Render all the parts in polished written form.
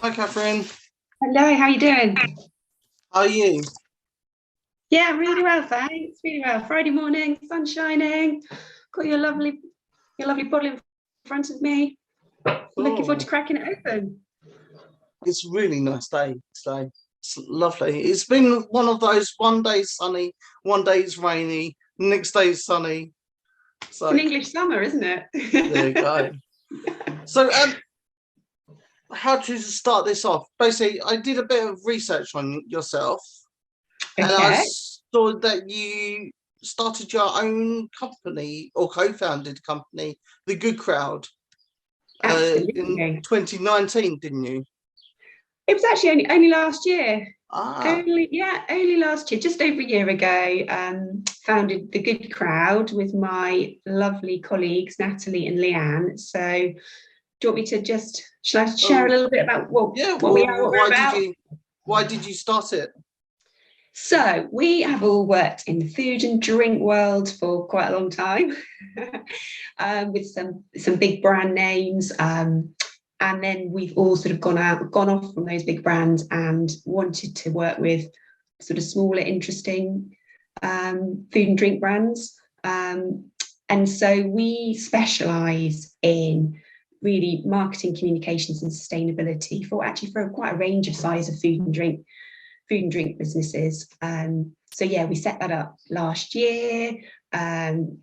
Hi, Catherine. Hello, how you doing? How are you? Yeah, really well, thanks. Really well. Friday morning, sun shining. Got your lovely bottle in front of me. Looking forward to Oh, cracking it open. it's a really nice day today. It's lovely. It's been one of those one day sunny, one day it's rainy, next day it's sunny. It's It's an like, English summer, isn't there you it? go. So, how to start this off? Basically, I did a bit of research on yourself, and I Okay, saw that you started your own company or co-founded a company, The Good Crowd, in absolutely. 2019, didn't you? It was actually only last year. Ah, Only last year, just over a year ago. Founded the Good Crowd with my lovely colleagues Natalie and Leanne. So, do you want me to shall I share a oh, little bit about yeah. what we are, Well, what we're about? why did you start it? So we have all worked in the food and drink world for quite a long time, with some big brand names, and then we've all sort of gone off from those big brands, and wanted to work with sort of smaller, interesting food and drink brands. And so we specialise in really marketing, communications, and sustainability for quite a range of size of food and drink businesses. So yeah, we set that up last year,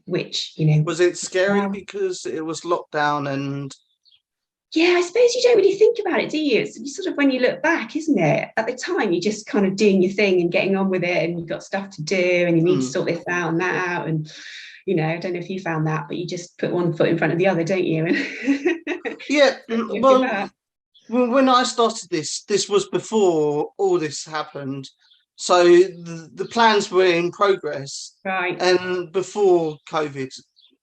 which Was it scary now, because it was lockdown and yeah, I suppose you don't really think about it, do you? It's sort of when you look back, isn't it? At the time, you're just kind of doing your thing and getting on with it, and you've got stuff to do, and you need to hmm, sort this out and that out, and I don't know if you found that, but you just put one foot in front of the other, don't you? And yeah. look at Well, that. when I started this was before all this happened, so the plans were in progress Right, and before COVID.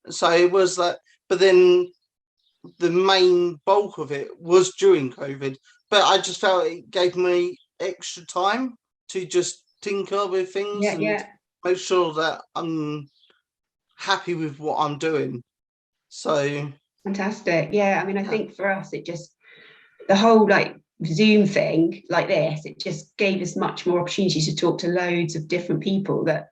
So it was that, but then the main bulk of it was during COVID. But I just felt it gave me extra time to just tinker with things yeah, and yeah, make sure that I'm happy with what I'm doing. So fantastic. Yeah, I mean, I yeah, think for us, it just the whole like Zoom thing like this, it just gave us much more opportunity to talk to loads of different people that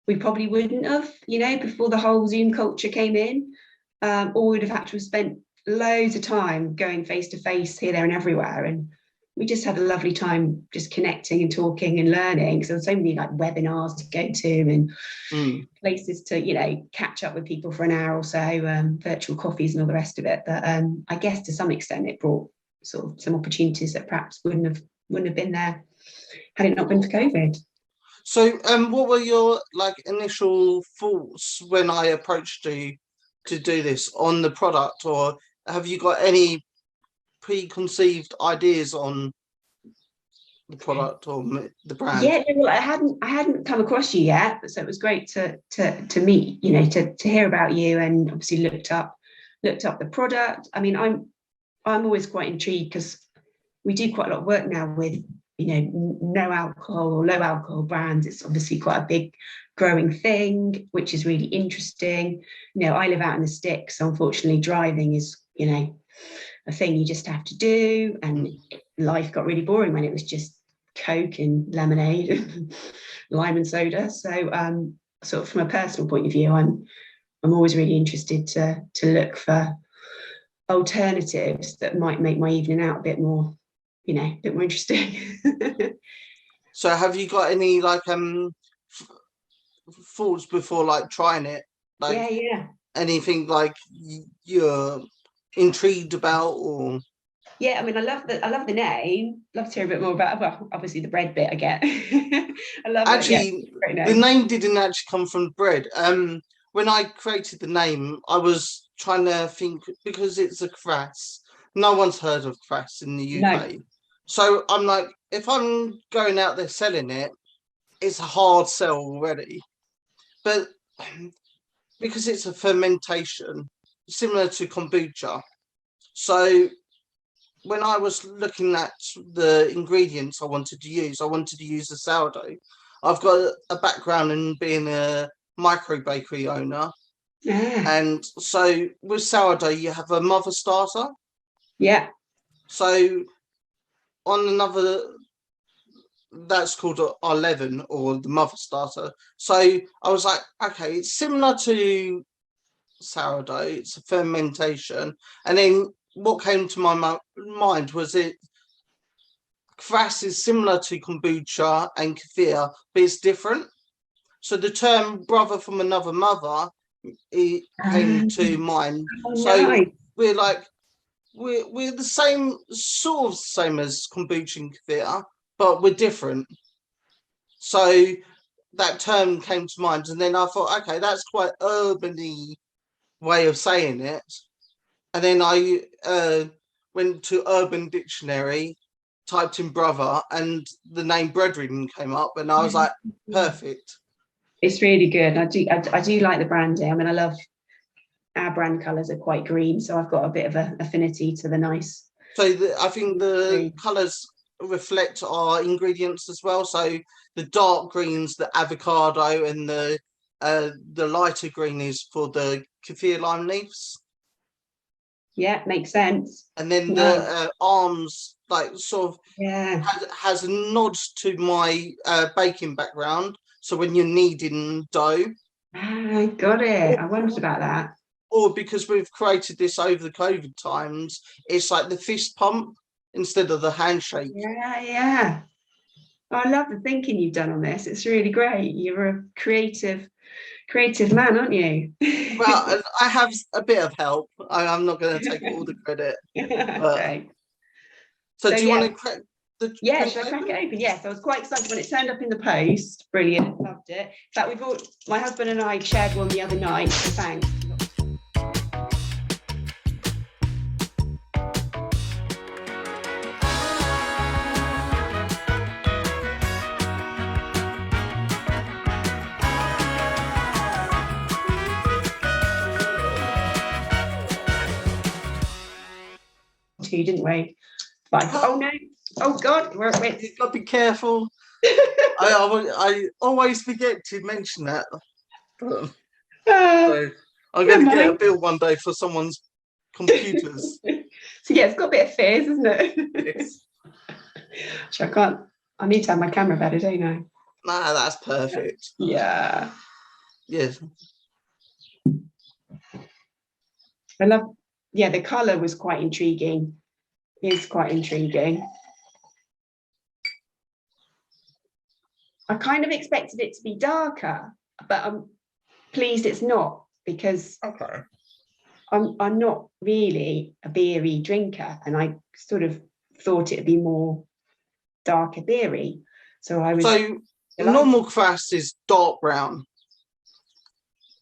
we probably wouldn't have, before the whole Zoom culture came in. Or we'd have had to have spent loads of time going face to face here, there, and everywhere. And we just had a lovely time just connecting and talking and learning. So there's so many like webinars to go to and mm. places to, catch up with people for an hour or so, virtual coffees and all the rest of it. But I guess to some extent it brought sort of some opportunities that perhaps wouldn't have been there had it not been for COVID. So what were your like initial thoughts when I approached you to do this on the product, or have you got any preconceived ideas on the product or the brand? Yeah, no, well, I hadn't come across you yet, so it was great to meet, to hear about you, and obviously looked up the product. I mean, I'm always quite intrigued because we do quite a lot of work now with no alcohol or low alcohol brands. It's obviously quite a big growing thing, which is really interesting. I live out in the sticks, so unfortunately driving is a thing you just have to do, and Mm. life got really boring when it was just Coke and lemonade and lime and soda. So sort of from a personal point of view, I'm always really interested to look for alternatives that might make my evening out a bit more, a bit more interesting. So have you got any like thoughts before like trying it? Like Yeah, yeah. anything like you're intrigued about or Yeah, I mean, I love the name. Love to hear a bit more about. Well, obviously the bread bit I get. I love it. Yeah, actually great the name. name didn't actually come from bread. When I created the name, I was trying to think because it's a crass. No one's heard of crass in the No, UK. So I'm like, if I'm going out there selling it, it's a hard sell already. But because it's a fermentation, similar to kombucha. So when I was looking at the ingredients I wanted to use the sourdough. I've got a background in being a micro bakery owner. ah, And so with sourdough, you have a mother starter. yeah, So on another that's called our leaven or the mother starter. So I was like, okay, it's similar to sourdough, it's a fermentation. And then what came to my mind was kvass is similar to kombucha and kefir, but it's different. So the term brother from another mother, it came to mind. So nice. we're like, we're the same, sort of same as kombucha and kefir, but we're different. So that term came to mind, and then I thought, okay, that's quite urban-y way of saying it. And then I went to Urban Dictionary, typed in brother, and the name Brethren came up, and I was like, perfect. It's really good. I do like the branding. I mean, I love our brand colours are quite green, so I've got a bit of an affinity to the nice. So I think the colours reflect our ingredients as well. So the dark green's the avocado, and the lighter green is for the kaffir lime leaves. Yeah, makes sense. And then the arms, like, sort of has a nod to my baking background. So when you're kneading dough. I got it. I wondered about that. Or because we've created this over the COVID times, it's like the fist pump instead of the handshake. Yeah. I love the thinking you've done on this. It's really great. You're a creative man, aren't you? Well, I have a bit of help. I'm not going to take all the credit. Okay. So do you want to crack the should I crack it open? Yes, I was quite excited when it turned up in the post. Brilliant, loved it. In fact, my husband and I shared one the other night, so thanks. Didn't we? Oh no! Oh God! You've got to be careful. I always forget to mention that. So I'm going to get a bill one day for someone's computers. So yeah, it's got a bit of fizz, isn't it? Yes. I need to have my camera better, don't I? Nah, that's perfect. Yeah. Yes. I love. Yeah, the colour was quite intriguing. Is quite intriguing. I kind of expected it to be darker, but I'm pleased it's not, because I'm not really a beery drinker, and I sort of thought it'd be more darker beery. So I was. So normal kvass is dark brown,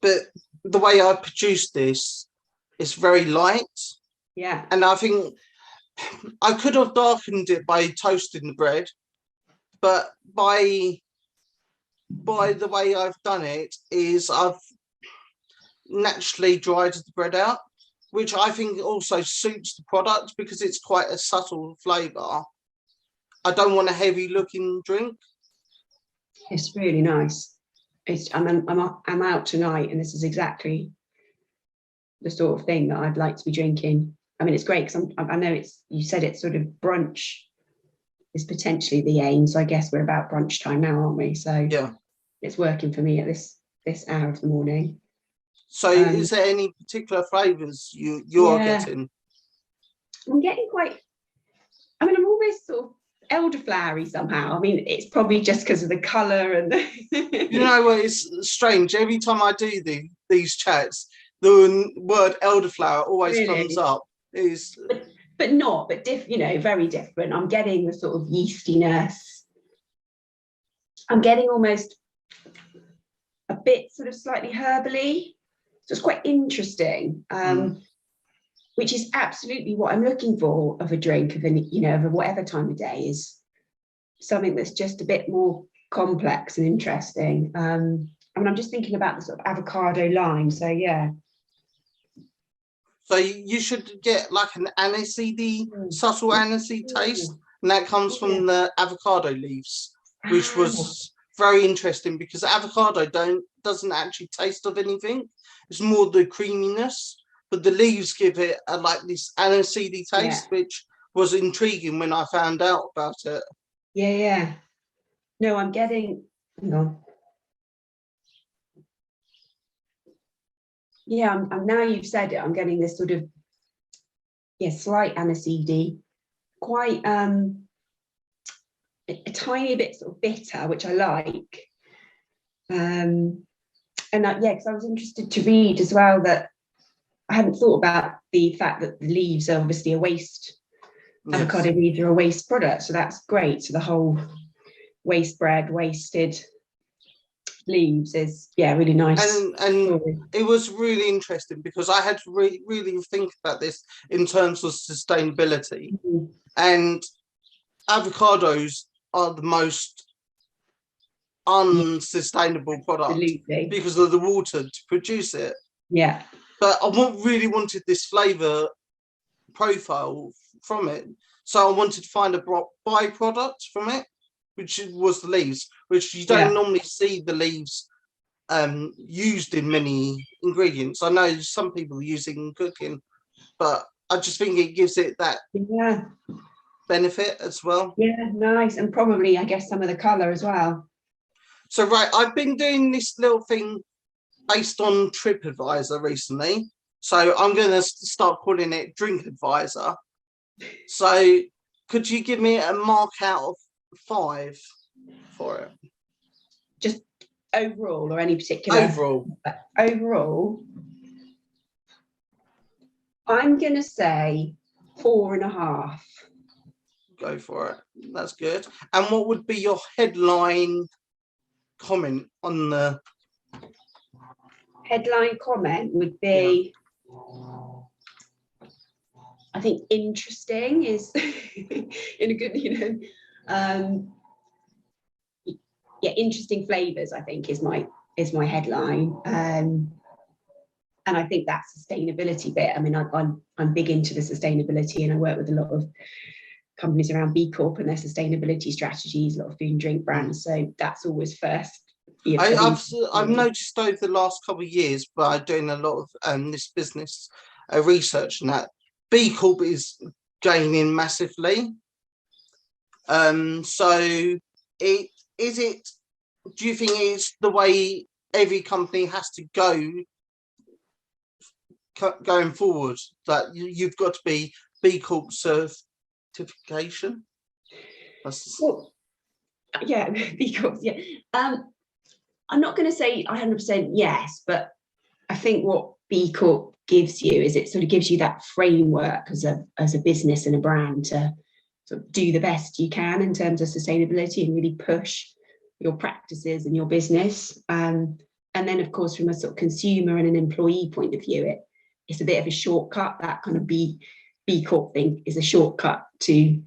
but the way I produced this, it's very light. Yeah. And I think I could have darkened it by toasting the bread, but by the way I've done it is I've naturally dried the bread out, which I think also suits the product because it's quite a subtle flavour. I don't want a heavy looking drink. It's really nice. I'm out tonight, and this is exactly the sort of thing that I'd like to be drinking. I mean, it's great because I know you said it's sort of brunch is potentially the aim. So I guess we're about brunch time now, aren't we? So yeah, it's working for me at this hour of the morning. So is there any particular flavours you're getting? I'm getting I'm almost sort of elderflowery somehow. I mean, it's probably just because of the colour and You know what, it's strange. Every time I do these chats, the word elderflower always comes up. But very different. I'm getting the sort of yeastiness. I'm getting almost a bit sort of slightly herbally. So it's quite interesting, which is absolutely what I'm looking for of a drink of whatever time of day, is something that's just a bit more complex and interesting. I'm just thinking about the sort of avocado lime. So yeah. So you should get like an aniseedy, subtle aniseed taste, and that comes from the avocado leaves, which was very interesting because avocado doesn't actually taste of anything. It's more the creaminess, but the leaves give it like this aniseedy taste, which was intriguing when I found out about it. Yeah. No, I'm getting, hang on. Yeah, I'm now you've said it, I'm getting this sort of, slight aniseedy, quite a tiny bit sort of bitter, which I like. And because I was interested to read as well that I hadn't thought about the fact that the leaves are obviously a waste. Yes. Avocado leaves are a waste product, so that's great. So the whole waste bread, wasted leaves is really nice. And it was really interesting because I had to really think about this in terms of sustainability. Mm-hmm. And avocados are the most unsustainable product. Absolutely. Because of the water to produce it. Yeah. But I really wanted this flavor profile from it. So I wanted to find a byproduct from it, which was the leaves, which you don't normally see the leaves used in many ingredients. I know some people are using cooking, but I just think it gives it that benefit as well. Yeah, nice. And probably, I guess, some of the colour as well. So, right, I've been doing this little thing based on TripAdvisor recently. So I'm going to start calling it Drink Advisor. So could you give me a mark out of 5 for it? Just overall or any particular? Overall, I'm going to say 4.5. Go for it. That's good. And what would be your headline comment on the... Headline comment would be... I think interesting is in a good, interesting flavors, I think is my headline. And I think that sustainability bit, I mean, I'm big into the sustainability, and I work with a lot of companies around B-Corp and their sustainability strategies, a lot of food and drink brands. So that's always first. I've noticed over the last couple of years by doing a lot of this business research and that, B-Corp is gaining massively. So do you think it's the way every company has to go going forward, that you've got to be B-Corp certification? Well, B-Corp, I'm not going to say 100% yes, but I think what B-Corp gives you is it sort of gives you that framework as a business and a brand to sort of do the best you can in terms of sustainability and really push your practices and your business. And then, of course, from a sort of consumer and an employee point of view, it's a bit of a shortcut. That kind of B Corp thing is a shortcut to,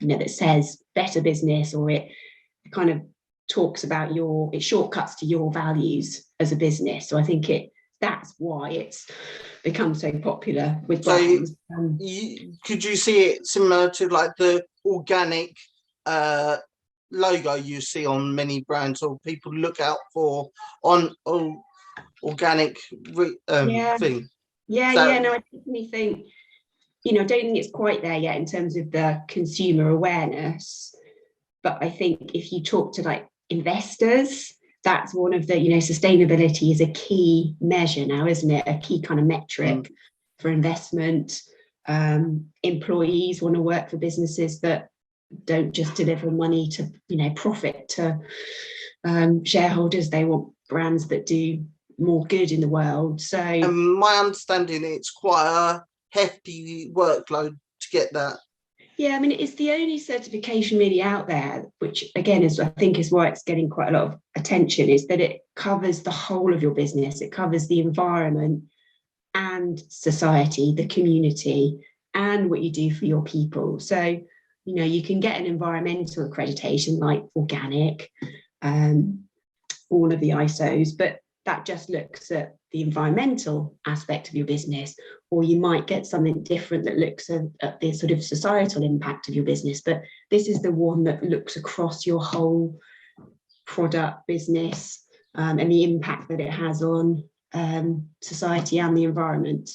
that says better business, or it kind of talks about it shortcuts to your values as a business. So I think that's why it's become so popular with brands. Could you see it similar to like the organic logo you see on many brands, or people look out for on organic thing? No, I definitely think, I don't think it's quite there yet in terms of the consumer awareness. But I think if you talk to like investors, that's one of the, sustainability is a key measure now, isn't it? A key kind of metric for investment. Employees want to work for businesses that don't just deliver money to, profit to shareholders. They want brands that do more good in the world. So my understanding, it's quite a hefty workload to get that. Yeah, I mean, it's the only certification really out there, which again I think is why it's getting quite a lot of attention, is that it covers the whole of your business. It covers the environment and society, the community, and what you do for your people. So, you can get an environmental accreditation like organic, all of the ISOs, but that just looks at the environmental aspect of your business, or you might get something different that looks at the sort of societal impact of your business. But this is the one that looks across your whole product business and the impact that it has on society and the environment.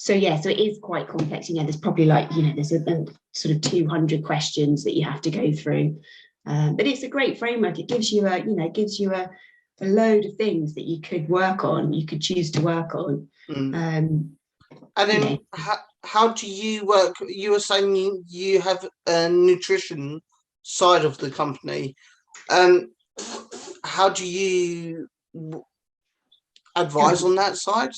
so it is quite complex. There's probably there's a sort of 200 questions that you have to go through. But it's a great framework. It gives you a load of things that you could work on, you could choose to work on. And then how do you work? You were saying you have a nutrition side of the company. How do you advise on that side?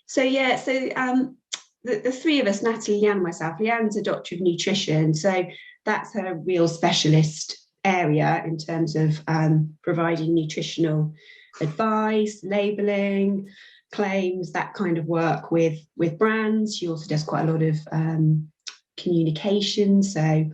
So the three of us, Natalie, Leanne, and myself. Leanne's a doctor of nutrition, so that's her real specialist area in terms of providing nutritional advice, labeling, claims, that kind of work with brands. She also does quite a lot of communication, so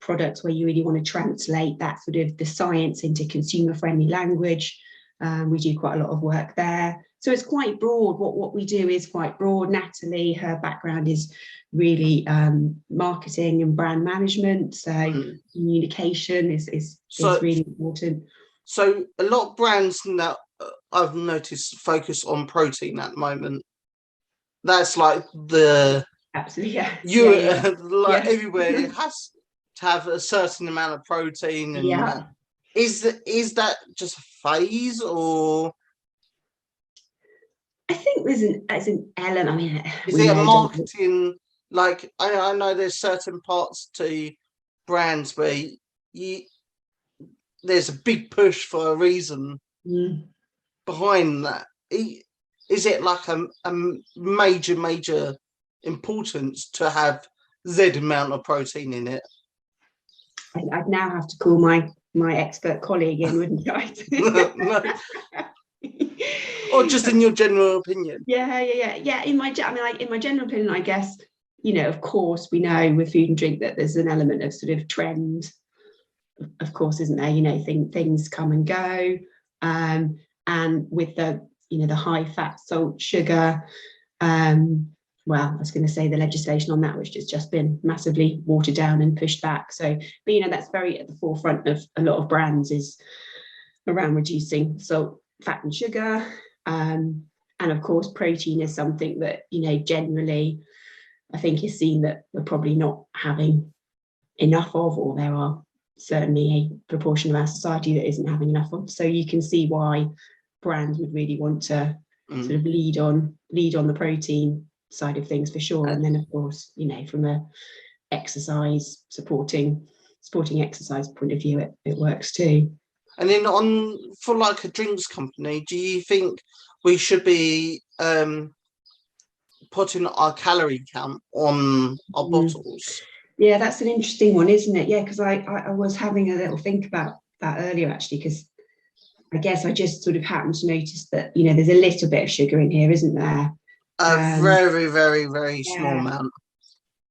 products where you really want to translate that sort of the science into consumer friendly language. We do quite a lot of work there. So it's quite broad. What we do is quite broad. Natalie, her background is really marketing and brand management. So communication is really important. So a lot of brands now, I've noticed, focus on protein at the moment. That's like absolutely, everywhere it has to have a certain amount of protein. And is that just a phase, or I think there's an element. I mean, is it a marketing? Like I know there's certain parts to brands where there's a big push for a reason behind that. Is it like a major importance to have Z amount of protein in it? I'd now have to call my expert colleague in, wouldn't I? No. Or just in your general opinion? Yeah. In my general opinion, I guess, of course, we know with food and drink that there's an element of sort of trend, of course, isn't there? Things come and go, and with the high fat, salt, sugar. Well, I was going to say the legislation on that, which has just been massively watered down and pushed back. So, but that's very at the forefront of a lot of brands, is around reducing salt, fat, and sugar. And of course, protein is something that generally, I think, is seen that we're probably not having enough of, or there are certainly a proportion of our society that isn't having enough of. So you can see why brands would really want to sort of lead on the protein side of things, for sure. And then of course, from a exercise supporting exercise point of view, it works too. And then for like a drinks company, do you think we should be putting our calorie count on our bottles? Yeah, that's an interesting one, isn't it? Yeah, because I was having a little think about that earlier, actually, because I guess I just sort of happened to notice that there's a little bit of sugar in here, isn't there? A very, very, very small amount.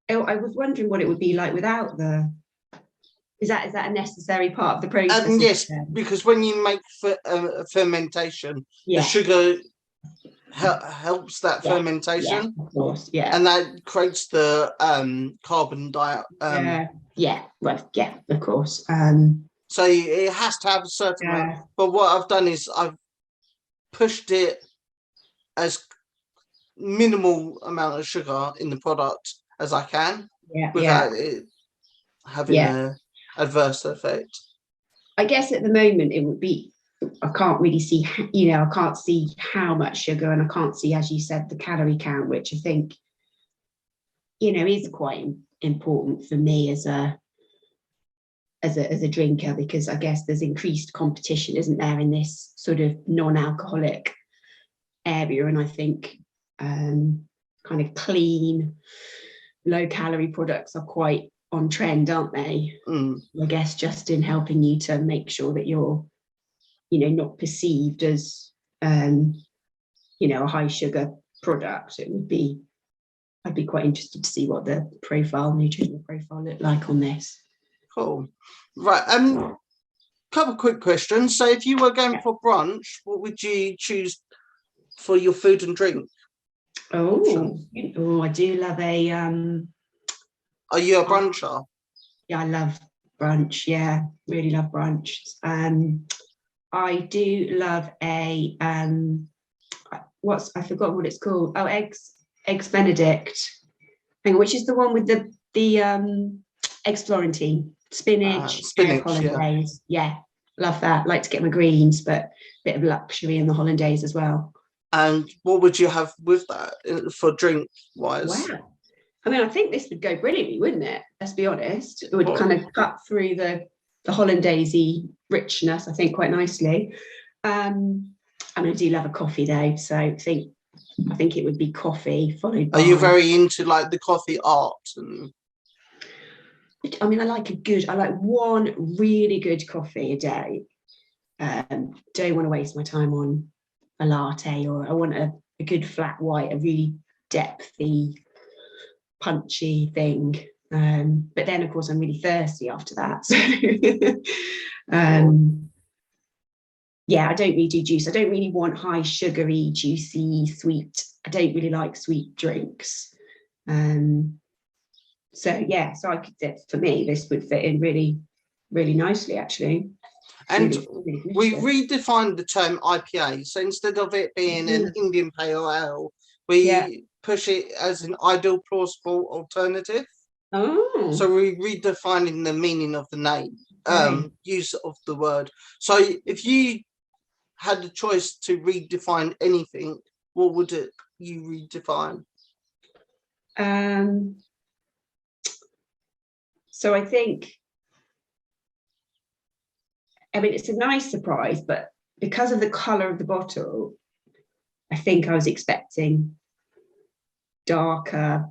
I was wondering what it would be like without the. Is that a necessary part of the process? Yes, because when you make fermentation, the sugar helps that fermentation. Yeah, of course, yeah. And that creates the carbon dioxide. Of course. So it has to have a certain amount. But what I've done is I've pushed it as minimal amount of sugar in the product as I can, without it having an adverse effect. I guess at the moment it would be, I can't really see, I can't see how much sugar, and I can't see, as you said, the calorie count, which I think, is quite important for me as a drinker, because I guess there's increased competition, isn't there, in this sort of non-alcoholic area. And I think kind of clean, low calorie products are quite on trend, aren't they? I guess just in helping you to make sure that you're not perceived as a high sugar product. I'd be quite interested to see what the nutritional profile looked like on this. Cool. Right. Couple quick questions. So if you were going for brunch, what would you choose for your food and drink? I do love a Are you a bruncher? Yeah, I love brunch. Yeah, really love brunch. I do love a I forgot what it's called. Eggs eggs Benedict. Hang on, which is the one with the eggs Florentine, spinach, egg spinach, hollandaise. Yeah, love that. Like to get my greens, but a bit of luxury in the hollandaise as well. And what would you have with that for drink wise? Wow. I mean, I think this would go brilliantly, wouldn't it? Let's be honest. It would kind of cut through the hollandaisey richness, I think, quite nicely. I mean, I do love a coffee though, so I think it would be coffee followed by. Are you very into like the coffee art? I mean, I like one really good coffee a day. Don't want to waste my time on a latte, or I want a good flat white, a really depthy, punchy thing. But then, of course, I'm really thirsty after that. So, yeah, I don't really do juice. I don't really want high sugary, juicy, sweet. I don't really like sweet drinks. So yeah, so for me, this would fit in really, really nicely, actually. And we redefined the term IPA. So instead of it being an Indian Pale Ale, we push it as an ideal plausible alternative. Oh. So we're redefining the meaning of the name, use of the word. So if you had the choice to redefine anything, what would you redefine? So I think, I mean, it's a nice surprise, but because of the colour of the bottle, I think I was expecting darker,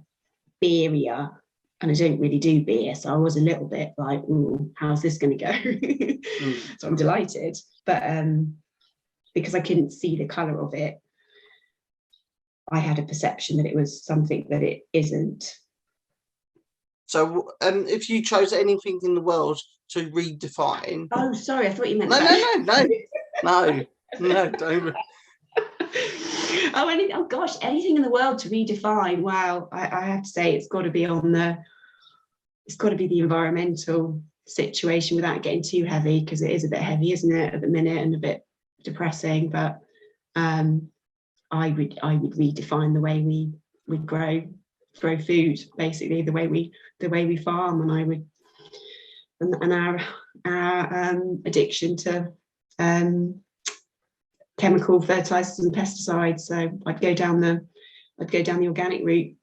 beerier, and I don't really do beer, so I was a little bit like, ooh, how's this going to go? So I'm delighted, but because I couldn't see the colour of it, I had a perception that it was something that it isn't. So if you chose anything in the world to redefine... Oh, sorry, I thought you meant... No, don't... Oh gosh, anything in the world to redefine. Wow, I have to say it's got to be the environmental situation without getting too heavy, because it is a bit heavy, isn't it, at the minute, and a bit depressing. But I would redefine the way we grow food, basically the way we farm, and I would and our addiction to chemical fertilizers and pesticides. So I'd go down the organic route.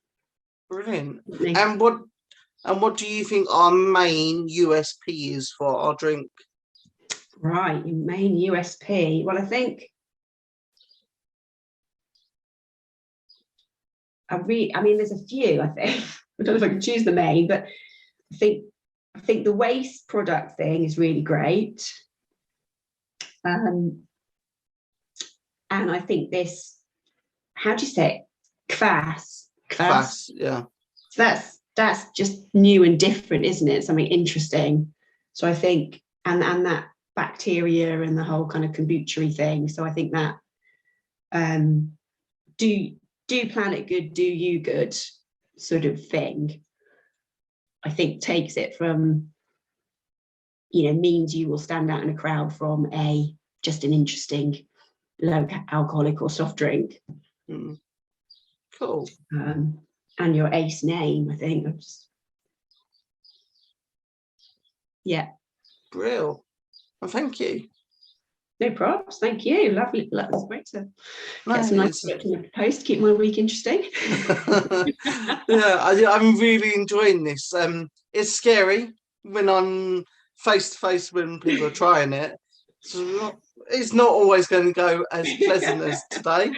Brilliant. And what do you think our main USP is for our drink? Right, your main USP. Well, I think I mean, there's a few. I think I don't know if I can choose the main, but I think the waste product thing is really great. And I think this, how do you say it? Kvass, yeah. So that's just new and different, isn't it? Something interesting. So I think, and that bacteria and the whole kind of kombucha thing. So I think that do planet good, do you good sort of thing, I think takes it from, means you will stand out in a crowd from just an interesting low alcoholic or soft drink. Cool. And your ace name, I think. Yeah. Brill. Well, thank you. No props. Thank you. Lovely. It's great to get some nice work in the post, keep my week interesting. Yeah, I'm really enjoying this. It's scary when I'm face to face when people are trying it. So it's not always going to go as pleasant as today.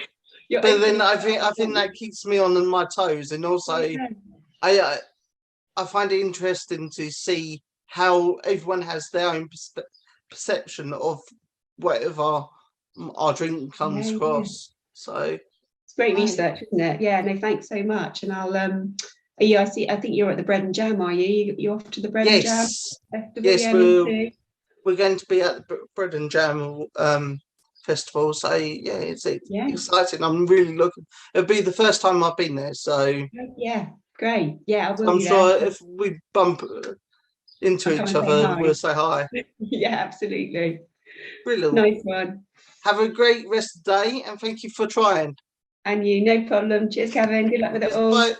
But then I think that keeps me on my toes, and also I find it interesting to see how everyone has their own perception of whatever our drink comes across. So it's great research, isn't it? Yeah, no, thanks so much. And I'll I think you're at the Bread and Jam, are you? You're off to the Bread and Jam festival? Yes, we're going to be at the Bread and Jam festival. So yeah, it's exciting. I'm really looking. It'll be the first time I've been there. So yeah, great. Yeah, I will. I'm sure if we bump into each other, we'll say hi. Yeah, absolutely. Brilliant. Nice one. Have a great rest of the day, and thank you for trying. And you, no problem. Cheers, Kevin. Good luck with it all. Bye.